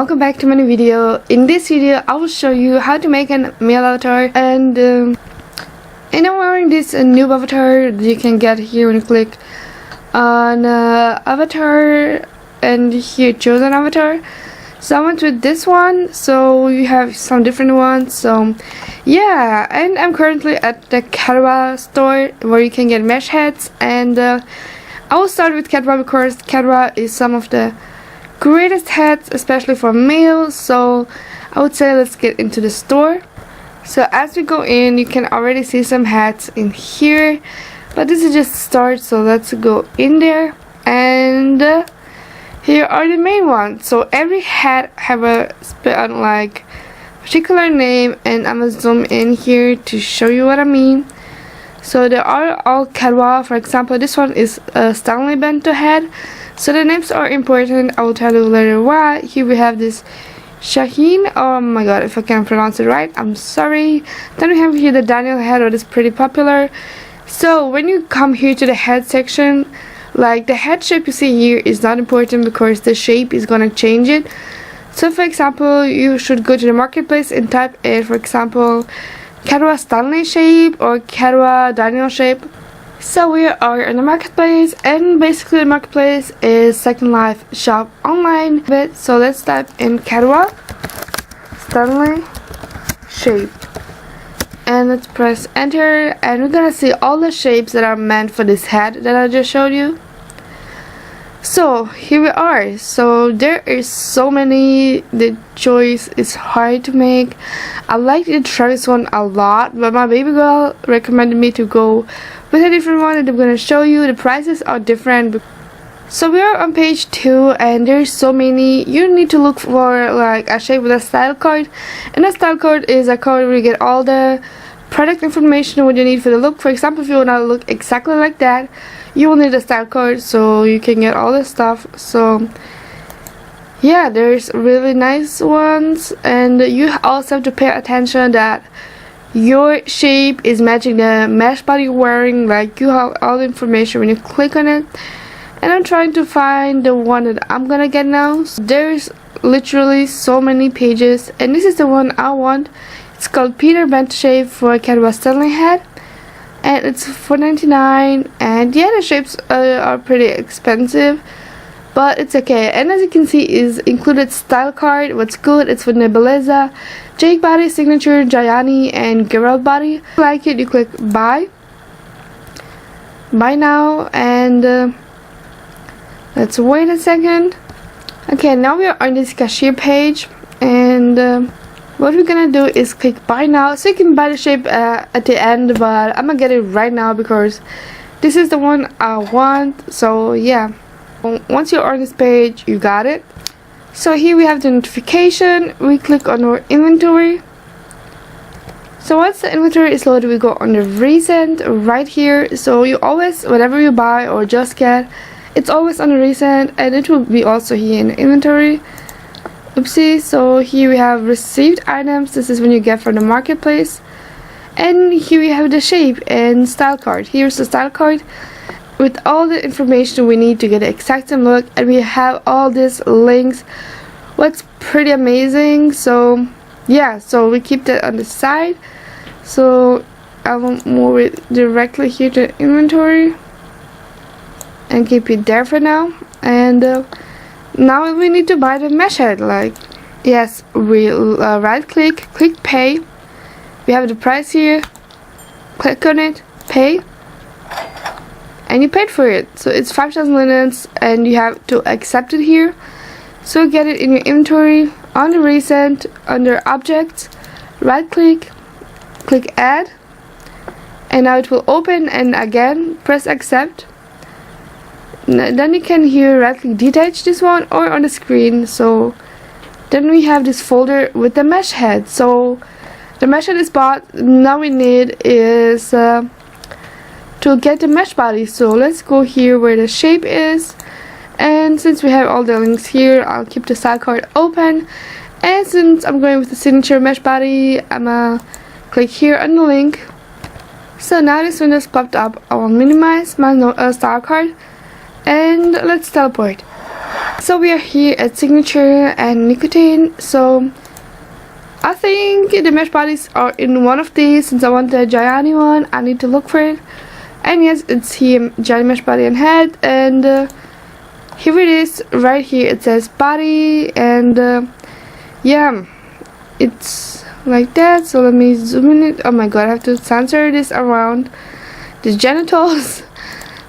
Welcome back to my new video. In this video I will show you how to make a male avatar, and I'm wearing this new avatar that you can get here when you click on avatar and here choose an avatar. So I went with this one, so you have some different ones. So yeah, and I'm currently at the CATWA store where you can get mesh heads, and I will start with CATWA because CATWA is some of the greatest heads, especially for males. So I would say let's get into the store. So as we go in, you can already see some hats in here, but this is just a start, so let's go in there. And here are the main ones. So every hat have a like particular name, and I'm gonna zoom in here to show you what I mean. So there are all CATWA. For example, this one is a Stanley Bento head. So the names are important. I will tell you later why. Here we have this Shaheen. Oh my god, if I can't pronounce it right, I'm sorry. Then we have here the Daniel head, that is pretty popular. So when you come here to the head section, like the head shape you see here is not important because the shape is gonna change it. So for example, you should go to the marketplace and type in, for example, CATWA Stanley shape or CATWA Daniel shape. So we are in the marketplace, and basically the marketplace is Second Life shop online. So let's type in CATWA Stanley shape and let's press enter, and we're gonna see all the shapes that are meant for this head that I just showed you. So here we are. So there is so many, the choice is hard to make. I like the Travis one a lot, but my baby girl recommended me to go with a different one that I'm gonna show you. The prices are different. So we are on page 2, and there's so many. You need to look for like a shape with a style card, and a style card is a card where you get all the product information what you need for the look. For example, if you wanna look exactly like that, you will need a style card so you can get all this stuff. So yeah, there's really nice ones, and you also have to pay attention that your shape is matching the mesh body you're wearing. Like you have all the information when you click on it, and I'm trying to find the one that I'm gonna get now. So there's literally so many pages, and this is the one I want. It's called Peter Bent shape for CATWA Stanley head, and it's $4.99. and yeah, the shapes are pretty expensive, but it's okay. And as you can see, is included style card. What's good, it's for Nebuleza, Jake body, signature, Gianni, and Geralt body. If you like it, you click buy now, and let's wait a second. Okay, now we are on this cashier page, and what we're gonna do is click buy now, so you can buy the shape at the end, but I'm gonna get it right now because this is the one I want. So yeah, once you're on this page, you got it. So here we have the notification. We click on our inventory. So once the inventory is loaded, we go on the recent right here. So you always, whatever you buy or just get, it's always on the recent, and it will be also here in the inventory. Oopsie. So here we have received items. This is when you get from the marketplace, and here we have the shape and style card. Here's the style card with all the information we need to get the exact same look, and we have all these links, what's pretty amazing. So yeah, so we keep that on the side. So I will move it directly here to inventory and keep it there for now. And now we need to buy the mesh head. Like, yes, we right click pay. We have the price here, click on it, pay, and you paid for it. So it's 5,000 linens, and you have to accept it here. So get it in your inventory, on the recent, under objects, right click add, and now it will open, and again press accept. Then you can here right click detach this one or on the screen. So then we have this folder with the mesh head. So the mesh head is bought. Now we need is to get the mesh body. So let's go here where the shape is, and since we have all the links here, I'll keep the style card open. And since I'm going with the signature mesh body, I'm gonna click here on the link. So now this window's popped up. I will minimize my style card, and let's teleport. So we are here at signature and nicotine. So I think the mesh bodies are in one of these. Since I want the Gianni one, I need to look for it. And yes, it's here, Gianni mesh body and head. And here it is, right here. It says body, and yeah, it's like that. So let me zoom in it. Oh my god, I have to censor this around the genitals.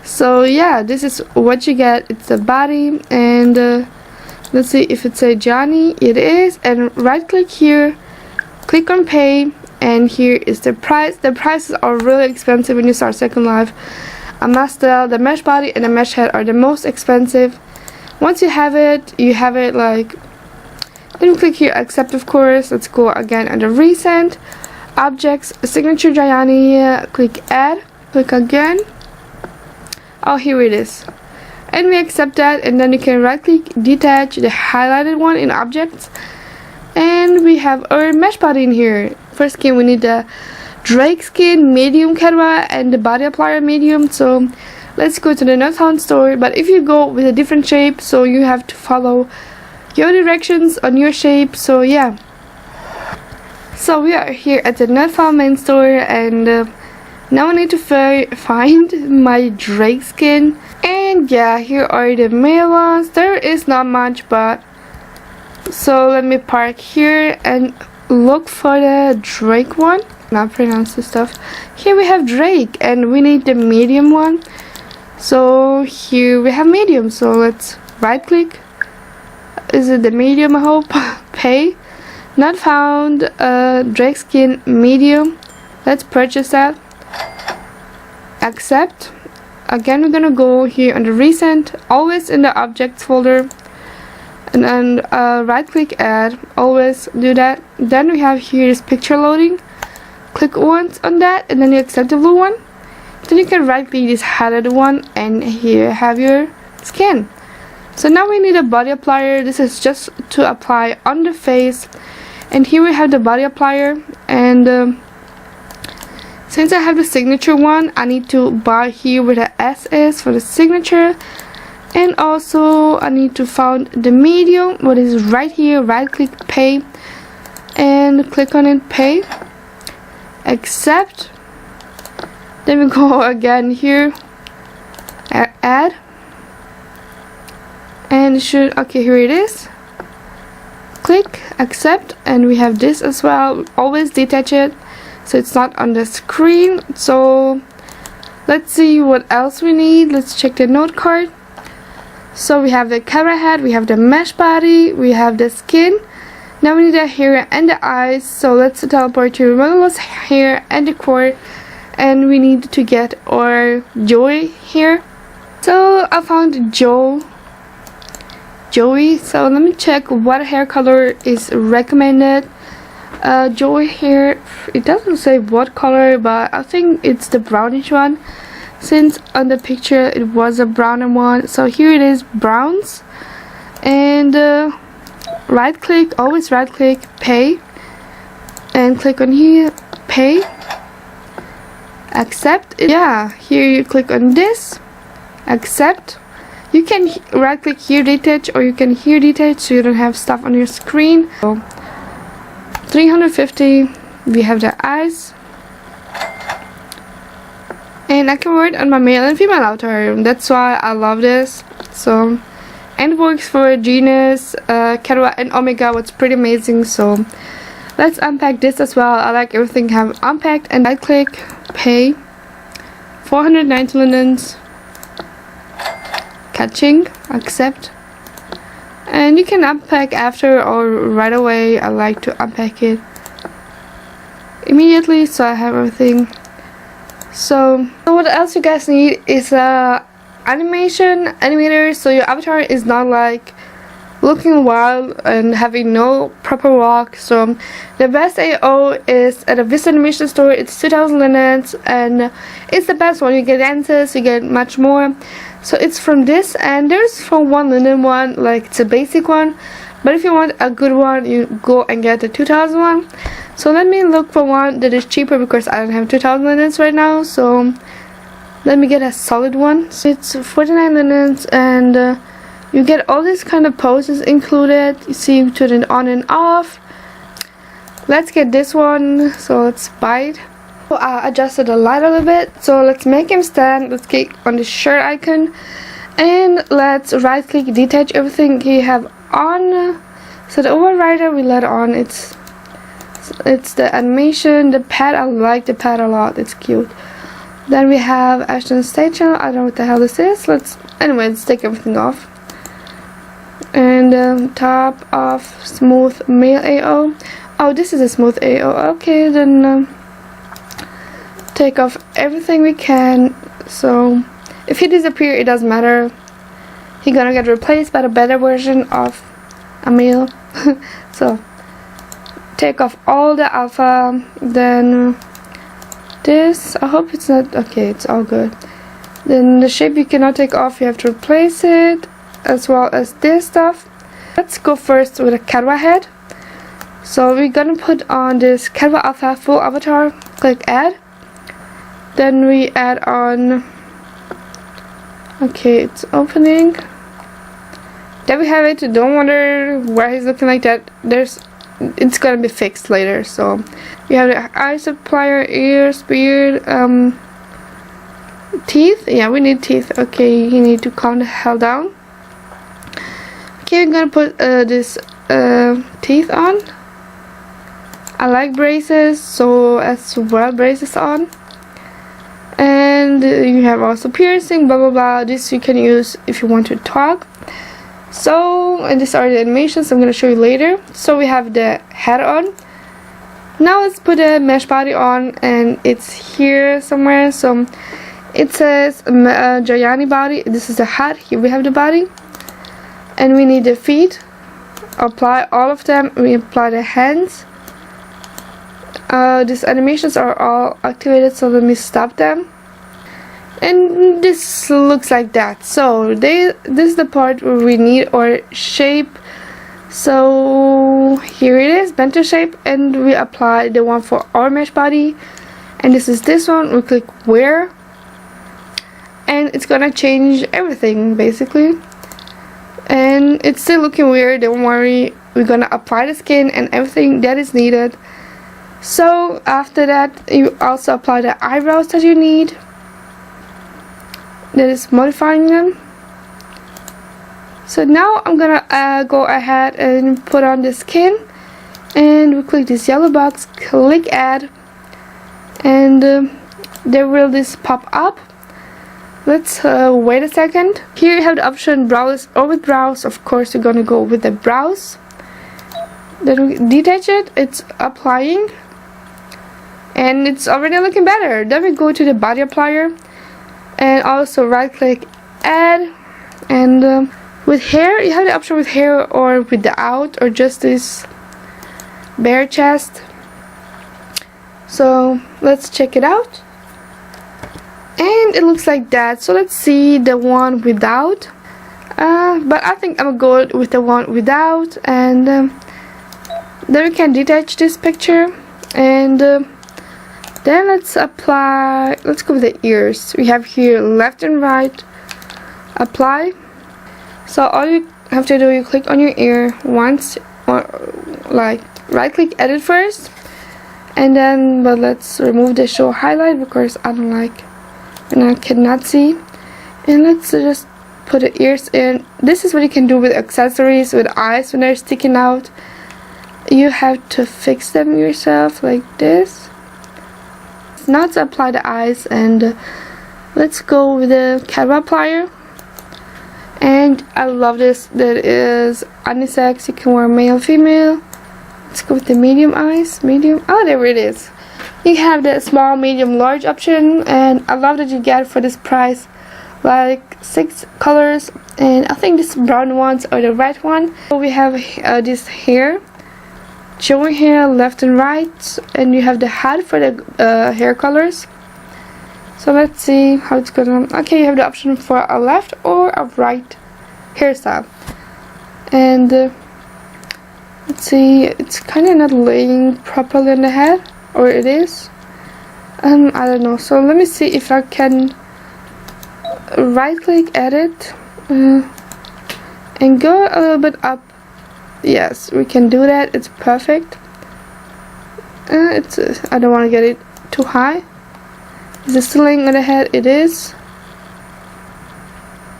So yeah, this is what you get. It's the body, and let's see if it's a Johnny. It is. And right click here, click on pay, and here is the price. The prices are really expensive when you start Second Life. I must tell, the mesh body and the mesh head are the most expensive. Once you have it like, then you click here, accept, of course. Let's go again under recent objects, signature Gianni, click add, click again. Oh, here it is, and we accept that. And then you can right click, detach the highlighted one in objects, and we have our mesh body in here. First skin, we need the Drake skin medium CATWA and the body applier medium. So let's go to the Nerdhound store. But if you go with a different shape, so you have to follow your directions on your shape. So yeah, so we are here at the Nerdhound main store, and now I need to find my Drake skin. And yeah, here are the male ones. There is not much, but so let me park here and look for the Drake one. Not pronounce this stuff. Here we have Drake, and we need the medium one. So here we have medium. So let's right click. Is it the medium? I hope. Pay. Not found. Drake skin medium. Let's purchase that. Accept. Again, we're gonna go here under recent, always in the objects folder, and then right click add, always do that. Then we have here is picture loading. Click once on that, and then you accept the blue one. Then you can right click this highlighted one, and here have your skin. So now we need a body applier. This is just to apply on the face, and here we have the body applier. And since I have the signature one, I need to buy here where the S is for the signature. And also I need to find the medium, what is right here. Right click pay, and click on it, pay, accept. Then we go again here, add, and it should, okay, here it is. Click accept, and we have this as well. Always detach it so it's not on the screen. So let's see what else we need. Let's check the note card. So we have the camera head, we have the mesh body, we have the skin. Now we need the hair and the eyes. So let's teleport to Ronald's hair and the core, and we need to get our Joey here. So I found Joey. So let me check what hair color is recommended. Joey hair, it doesn't say what color, but I think it's the brownish one, since on the picture it was a brown one. So here it is, browns. And right click, always right click, pay, and click on here, pay, accept. Yeah, here you click on this, accept. You can right click here, detach, or you can here detach, so you don't have stuff on your screen. So 350, we have the eyes, and I can wear it on my male and female avatar. That's why I love this. So, and it works for Genus, CATWA, and Omega, which is pretty amazing. So let's unpack this as well. I like everything have unpacked. And right click, pay, 490 linens, catching, accept. And you can unpack after or right away. I like to unpack it immediately, so I have everything. So what else you guys need is animation animator, so your avatar is not like looking wild and having no proper walk. So the best AO is at a Vista animation store. It's 2000 linens, and it's the best one. You get dances, you get much more. So it's from this, and there's from one linen one, like it's a basic one, but if you want a good one, you go and get the 2000 one. So let me look for one that is cheaper, because I don't have 2000 linens right now. So let me get a solid one. So it's 49 linens, and You get all these kind of poses included. You see, you turn it on and off. Let's get this one. So let's buy it. I adjusted the light a little bit. So let's make him stand. Let's click on the shirt icon. And let's right click, detach everything he have on. So the overrider we let on. It's the animation, the pad. I like the pad a lot. It's cute. Then we have Ashton Station. I don't know what the hell this is. Let's take everything off. And top of smooth male AO. Oh, this is a smooth AO. Okay, then take off everything we can. So if he disappear, it doesn't matter. He gonna get replaced by a better version of a male. So take off all the alpha. Then this, I hope it's not okay. It's all good. Then the shape you cannot take off. You have to replace it, as well as this stuff. Let's go first with a CATWA head. So we're gonna put on this CATWA Alpha full avatar. Click add. Then we add on. Okay, it's opening. There we have it. Don't wonder why he's looking like that. It's gonna be fixed later. So we have the eye supplier, ears, beard, teeth. Yeah, we need teeth. Okay, you need to calm the hell down. Okay, we're gonna put this teeth on. I like braces, so as well braces on. And you have also piercing, blah blah blah. This you can use if you want to talk. So, and these are the animations I'm gonna show you later. So we have the head on. Now let's put a mesh body on, and it's here somewhere. So it says Gianni body. This is the hat. Here we have the body. And we need the feet. Apply all of them. We apply the hands. These animations are all activated, so let me stop them. And this looks like that. So this is the part where we need our shape. So here it is, bento shape, and we apply the one for our mesh body. And this is this one. We click wear, and it's gonna change everything basically. And it's still looking weird, don't worry. We're gonna apply the skin and everything that is needed. So after that, you also apply the eyebrows that you need. That is modifying them. So now I'm gonna go ahead and put on the skin. And we click this yellow box, click add. And there will this pop up. Let's wait a second. Here you have the option brows or with brows. Of course you're gonna go with the brows. Then we detach it. It's applying, and it's already looking better. Then we go to the body applier, and also right click add. And with hair you have the option with hair or without, or just this bare chest. So let's check it out. And it looks like that. So let's see the one without. But I think I'm gonna go with the one without. And then we can detach this picture. And then let's apply. Let's go with the ears. We have here left and right. Apply. So all you have to do, you click on your ear once, or like right click edit first. And then, but let's remove the show highlight because I don't like. And I cannot see. And let's just put the ears in. This is what you can do with accessories, with eyes when they're sticking out. You have to fix them yourself like this. Now to apply the eyes, and let's go with the CATWA applier. And I love this. That is unisex. You can wear male, female. Let's go with the medium eyes. Medium. Oh, there it is. You have the small, medium, large option, and I love that you get for this price like 6 colors, and I think this brown ones are the right one. So we have this hair, showing hair left and right, and you have the hat for the hair colors. So let's see how it's gonna. Okay, you have the option for a left or a right hairstyle, and let's see, it's kind of not laying properly on the head. Or it is. I don't know. So let me see if I can right click edit. and go a little bit up. Yes, we can do that. It's perfect. I don't want to get it too high. Is it still laying on the head? It is.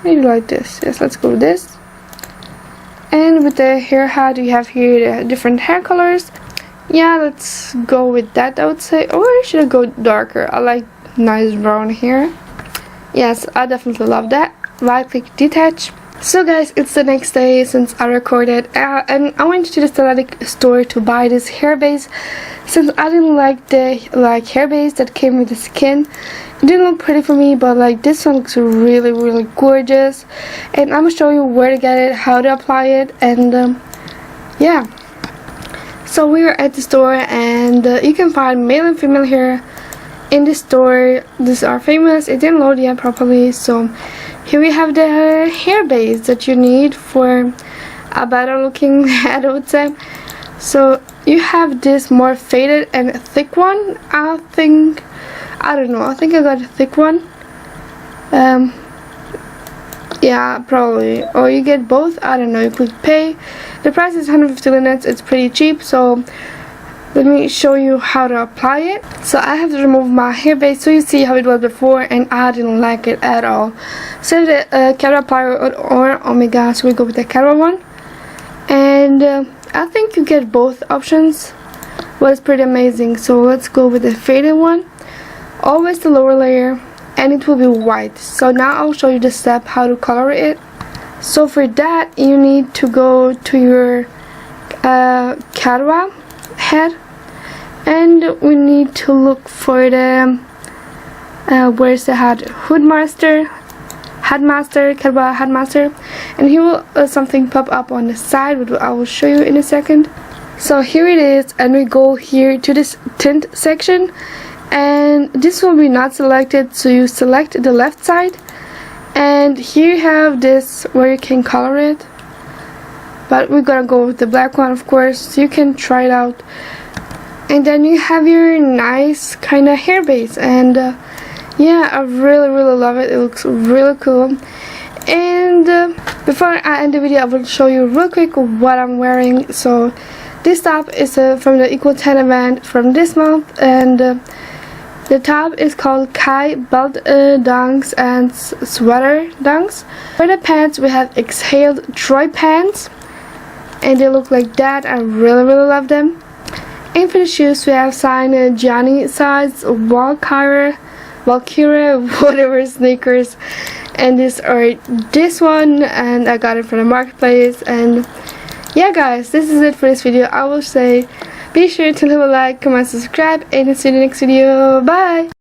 Maybe like this. Yes, let's go with this. And with the hair hat, we have here the different hair colors. Yeah, let's go with that, I would say. Or should I go darker? I like nice brown hair. Yes, I definitely love that. Right click, detach. So guys, it's the next day since I recorded, and I went to the stylistic store to buy this hair base since I didn't like the hair base that came with the skin. It didn't look pretty for me, but like this one looks really, really gorgeous, and I'm gonna show you where to get it, how to apply it, and yeah. So we were at the store, and you can find male and female hair in the store. These are famous. It didn't load yet properly, so here we have the hair base that you need for a better looking head, I would say. So you have this more faded and thick one. I don't know, I think I got a thick one. Yeah, probably. Or you get both, I don't know. You click pay. The price is 150 linets. It's pretty cheap, so let me show you how to apply it. So I have to remove my hair base so you see how it was before, and I didn't like it at all. So the CATWA applier or Omega, so we go with the CATWA one. And I think you get both options. Well, it's pretty amazing. So let's go with the faded one. Always the lower layer, and it will be white. So now I'll show you the step how to color it. So for that, you need to go to your CATWA head, and we need to look for the where's the headmaster, CATWA headmaster, and here will something pop up on the side, which I will show you in a second. So here it is, and we go here to this tint section, and this will be not selected, so you select the left side, and here you have this where you can color it. But we're gonna go with the black one, of course, so you can try it out. And then you have your nice kind of hair base, and yeah, I really, really love it. It looks really cool. And before I end the video, I will show you real quick what I'm wearing. So this top is from the Equal 10 event from this month, and the top is called Kai Belt Dunks and Sweater Dunks. For the pants, we have Exhaled Troy pants, and they look like that. I really, really love them. And for the shoes, we have signed Johnny size Valkyrie, whatever sneakers, and these are this one, and I got it from the marketplace. And yeah guys, this is it for this video. I will say be sure to leave a like, comment, subscribe, and see you in the next video. Bye.